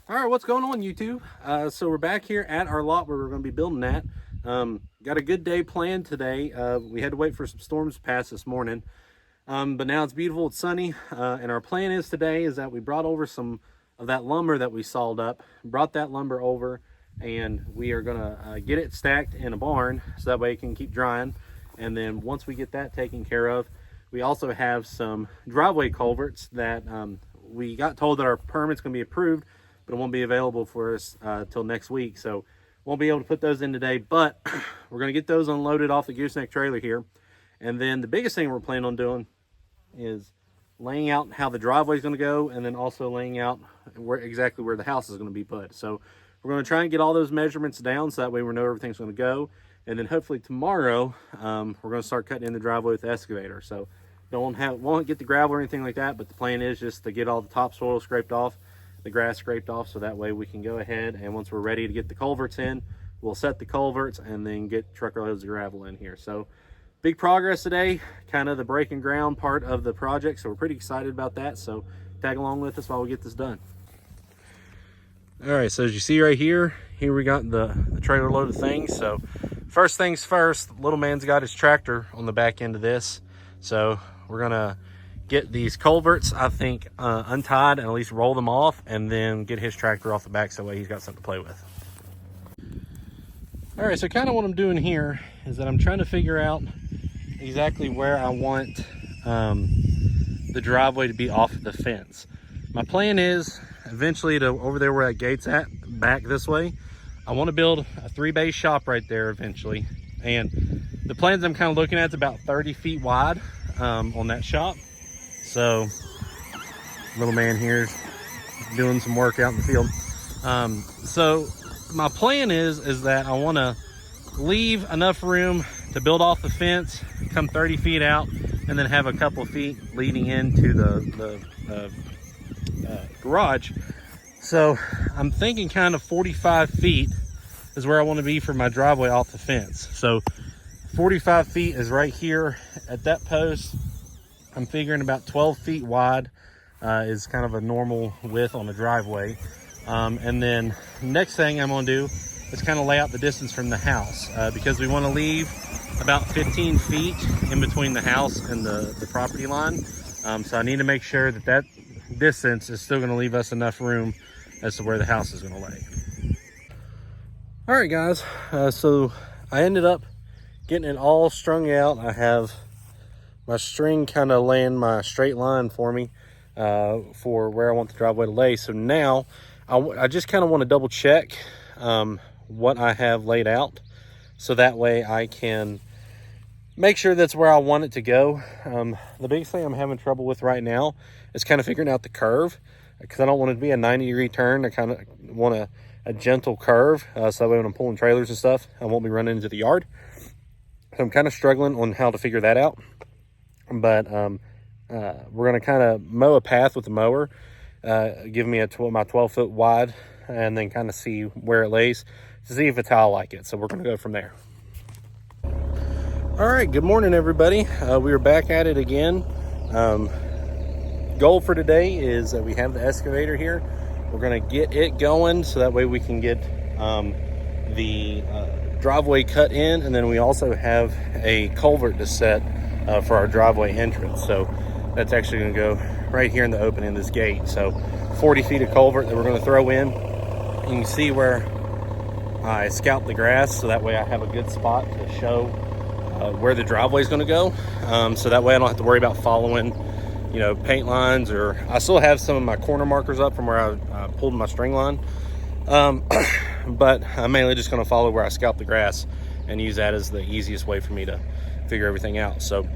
All right, what's going on, YouTube? So we're back here at our lot where we're going to be building at. Got a good day planned today. We had to wait for some storms to pass this morning, but now it's beautiful, it's sunny, and our plan is today is that we brought over some of that lumber that we sawed up, brought that lumber over, and we are going to get it stacked in a barn so that way it can keep drying. And then once we get that taken care of, we also have some driveway culverts that we got told that our permit's going to be approved, but it won't be available for us till next week. So won't be able to put those in today, but we're going to get those unloaded off the gooseneck trailer here. And then the biggest thing we're planning on doing is laying out how the driveway is going to go, and then also laying out exactly where the house is going to be put. So we're going to try and get all those measurements down so that way we know everything's going to go. And then hopefully tomorrow we're going to start cutting in the driveway with the excavator. So won't get the gravel or anything like that, but the plan is just to get all the topsoil scraped off, the grass scraped off, so that way we can go ahead and once we're ready to get the culverts in, we'll set the culverts and then get truckloads of gravel in here. So big progress today, kind of the breaking ground part of the project, so we're pretty excited about that. So tag along with us while we get this done. All right, so as you see right here we got the trailer load of things. So first things first, little man's got his tractor on the back end of this, so we're gonna get these culverts, I think, untied and at least roll them off, and then get his tractor off the back so that way he's got something to play with. All right, so kind of what I'm doing here is that I'm trying to figure out exactly where I want the driveway to be off of the fence. My plan is eventually to over there where that gate's at, back this way, I want to build a 3-bay shop right there eventually. And the plans I'm kind of looking at is about 30 feet wide on that shop. So little man here's doing some work out in the field. So my plan is that I want to leave enough room to build off the fence, come 30 feet out, and then have a couple of feet leading into the garage. So I'm thinking kind of 45 feet is where I want to be for my driveway off the fence. So 45 feet is right here at that post. I'm figuring about 12 feet wide is kind of a normal width on a driveway. And then next thing I'm gonna do is kind of lay out the distance from the house because we want to leave about 15 feet in between the house and the property line. So I need to make sure that that distance is still gonna leave us enough room as to where the house is gonna lay. All right, guys, so I ended up getting it all strung out. I have my string kind of laying my straight line for me for where I want the driveway to lay. So now I just kind of want to double check what I have laid out, so that way I can make sure that's where I want it to go. The biggest thing I'm having trouble with right now is kind of figuring out the curve, because I don't want it to be a 90-degree turn. I kind of want a gentle curve, so that way when I'm pulling trailers and stuff, I won't be running into the yard. So I'm kind of struggling on how to figure that out. But we're going to kind of mow a path with the mower, give me my 12-foot wide, and then kind of see where it lays to see if it's how I like it. So we're going to go from there. All right, good morning, everybody. We are back at it again. Goal for today is that we have the excavator here. We're going to get it going so that way we can get the driveway cut in, and then we also have a culvert to set for our driveway entrance. So that's actually going to go right here in the opening of this gate. So 40 feet of culvert that we're going to throw in. You can see where I scalped the grass, so that way I have a good spot to show where the driveway is going to go. So that way I don't have to worry about following, paint lines, or I still have some of my corner markers up from where I pulled my string line. But I'm mainly just going to follow where I scalped the grass and use that as the easiest way for me to figure everything out. So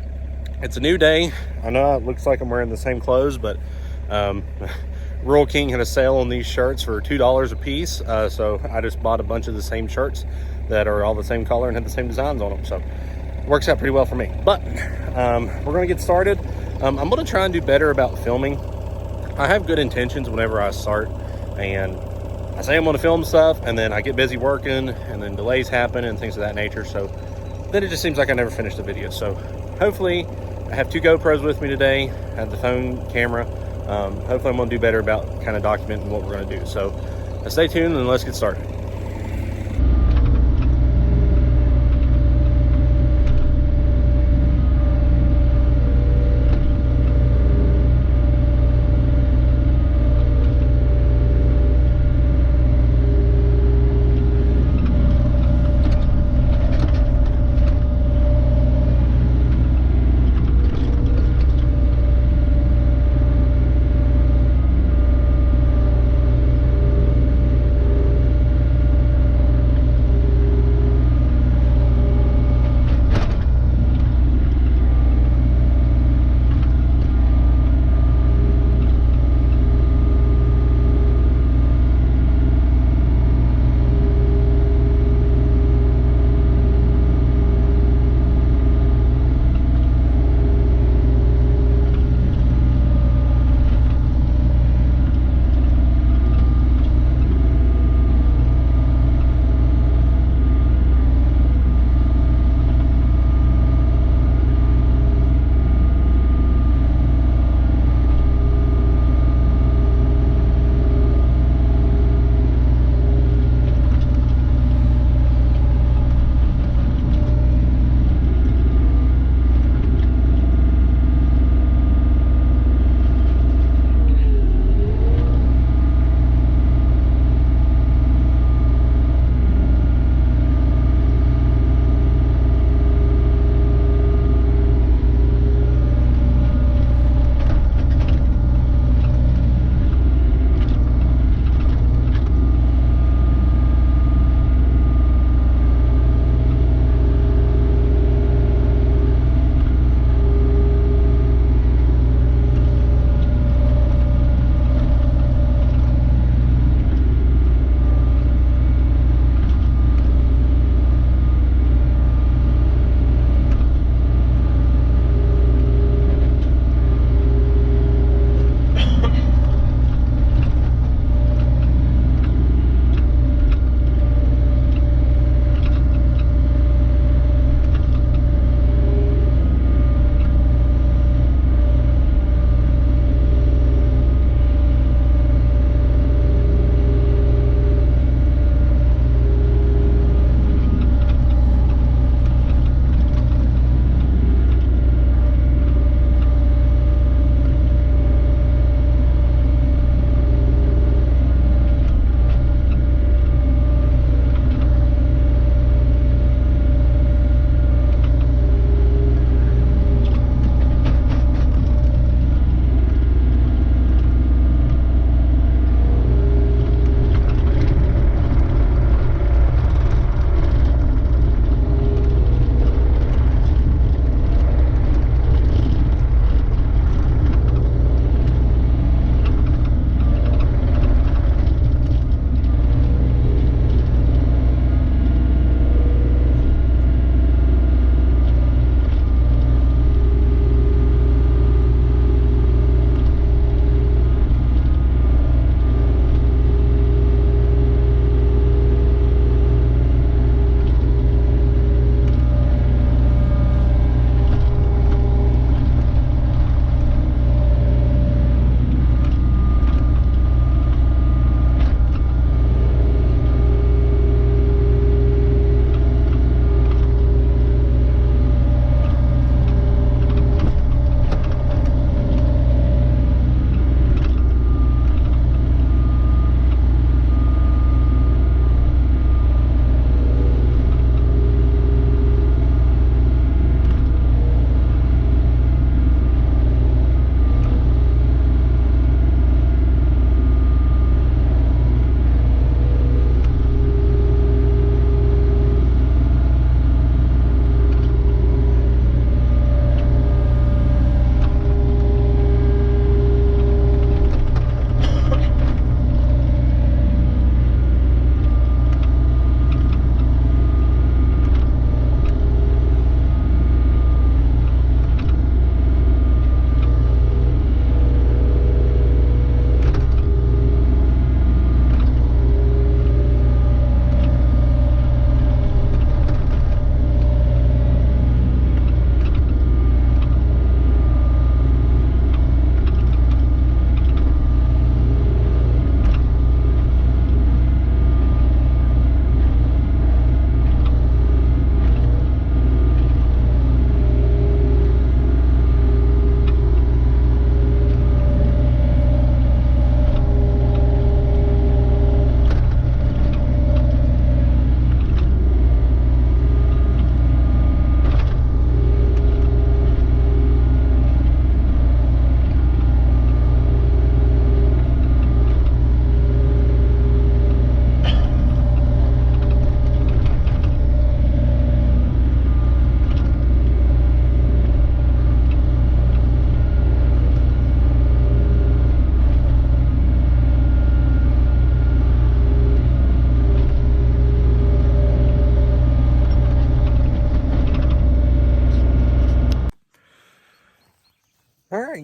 it's a new day. I know it looks like I'm wearing the same clothes, but Rural King had a sale on these shirts for $2 a piece. So I just bought a bunch of the same shirts that are all the same color and have the same designs on them. So it works out pretty well for me. But we're going to get started. I'm going to try and do better about filming. I have good intentions whenever I start, and I say I'm going to film stuff, and then I get busy working, and then delays happen and things of that nature. So then it just seems like I never finish the video. So hopefully I have 2 GoPros with me today. I have the phone camera hopefully I'm going to do better about kind of documenting what we're going to do. So stay tuned and let's get started.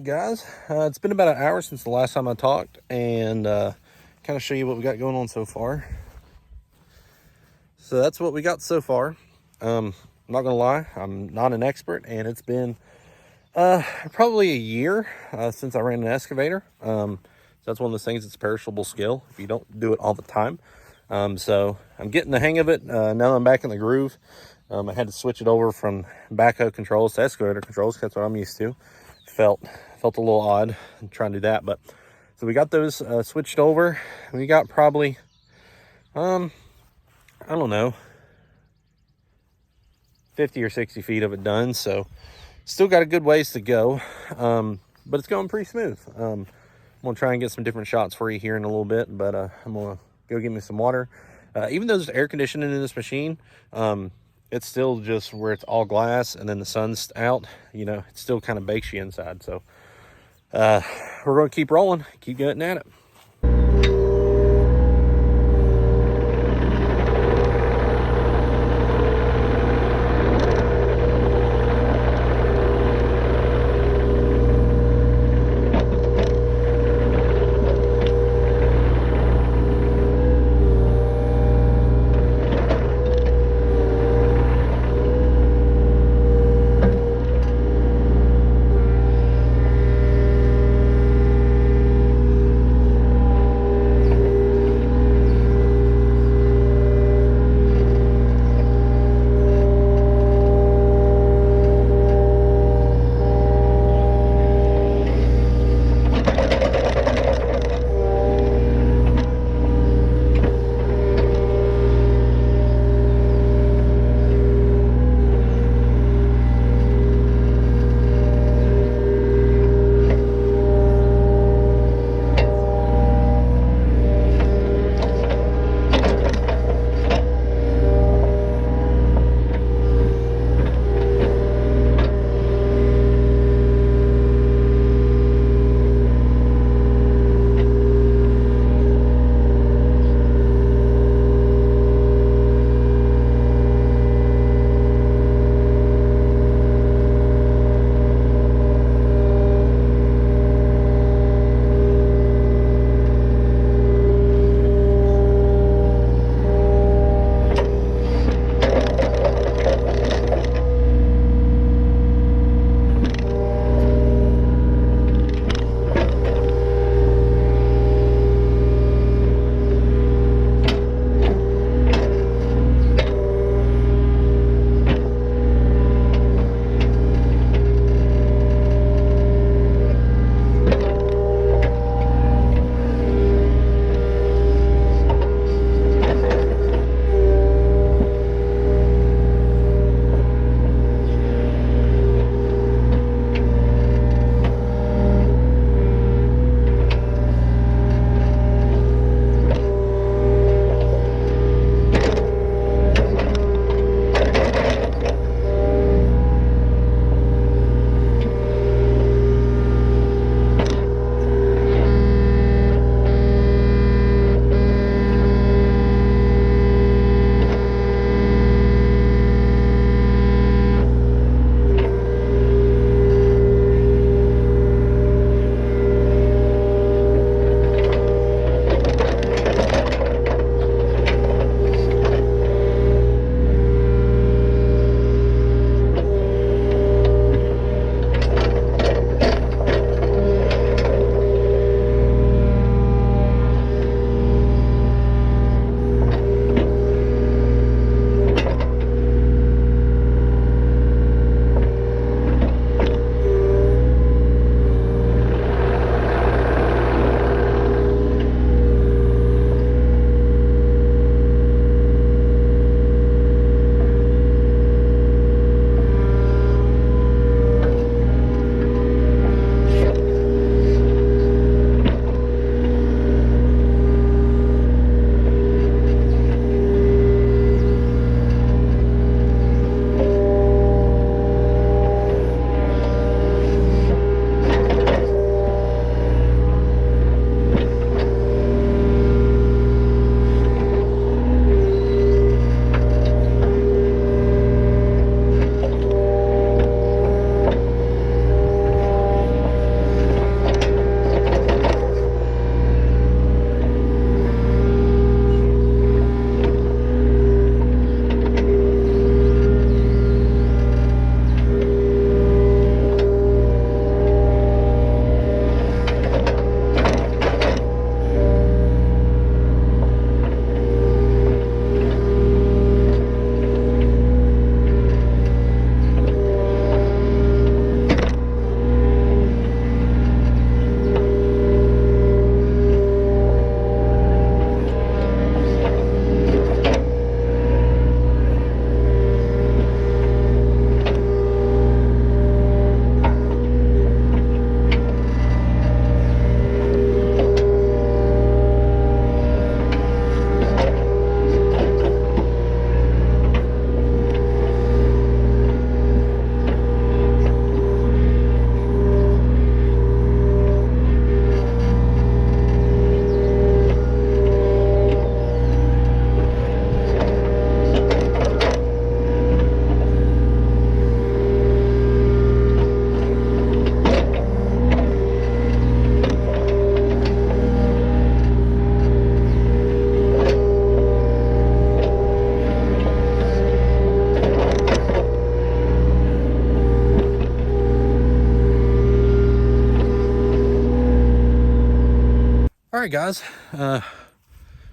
guys, it's been about an hour since the last time I talked, and kind of show you what we got going on so far. So that's what we got so far. I'm not gonna lie, I'm not an expert, and it's been probably a year since I ran an excavator. So that's one of those things, it's a perishable skill if you don't do it all the time. So I'm getting the hang of it. Now that I'm back in the groove, I had to switch it over from backhoe controls to excavator controls. That's what I'm used to. Felt a little odd trying to do that, but so we got those switched over. We got probably I don't know, 50 or 60 feet of it done. So still got a good ways to go, but it's going pretty smooth. I'm gonna try and get some different shots for you here in a little bit, but I'm gonna go get me some water. Even though there's air conditioning in this machine, it's still just where it's all glass and then the sun's out, you know, it still kind of bakes you inside. So we're gonna keep rolling, keep getting at it. right, guys.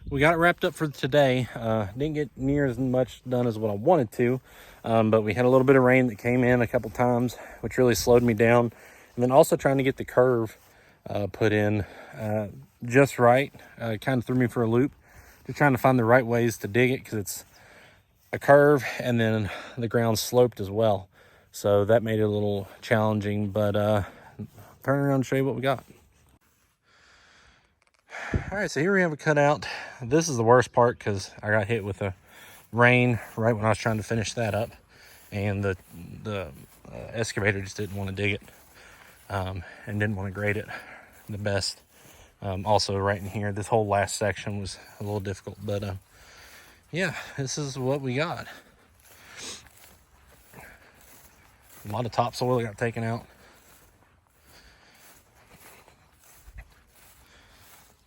We got it wrapped up for today. Didn't get near as much done as what I wanted to, but we had a little bit of rain that came in a couple times, which really slowed me down. And then also trying to get the curve put in just right, kind of threw me for a loop. Just trying to find the right ways to dig it, because it's a curve and then the ground sloped as well. So that made it a little challenging, but turn around and show you what we got. All right, so here we have a cutout. This is the worst part because I got hit with the rain right when I was trying to finish that up, and the excavator just didn't want to dig it and didn't want to grade it the best. Also right in here, this whole last section was a little difficult, but yeah, this is what we got. A lot of topsoil that got taken out.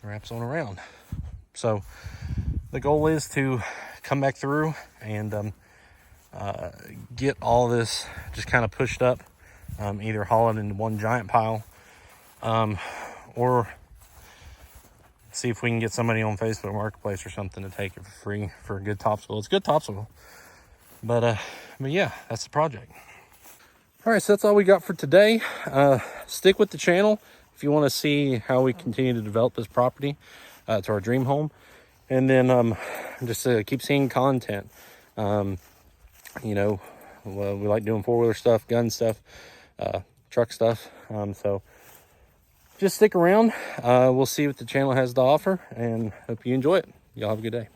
Wraps on around. So the goal is to come back through and get all this just kind of pushed up, either haul it into one giant pile, or see if we can get somebody on Facebook Marketplace or something to take it for free for good topsoil. It's good topsoil, but yeah, that's the project. All right, so that's all we got for today. Stick with the channel if you want to see how we continue to develop this property to our dream home. And then just keep seeing content. You know, we like doing four-wheeler stuff, gun stuff, truck stuff. So just stick around. We'll see what the channel has to offer, and hope you enjoy it. Y'all have a good day.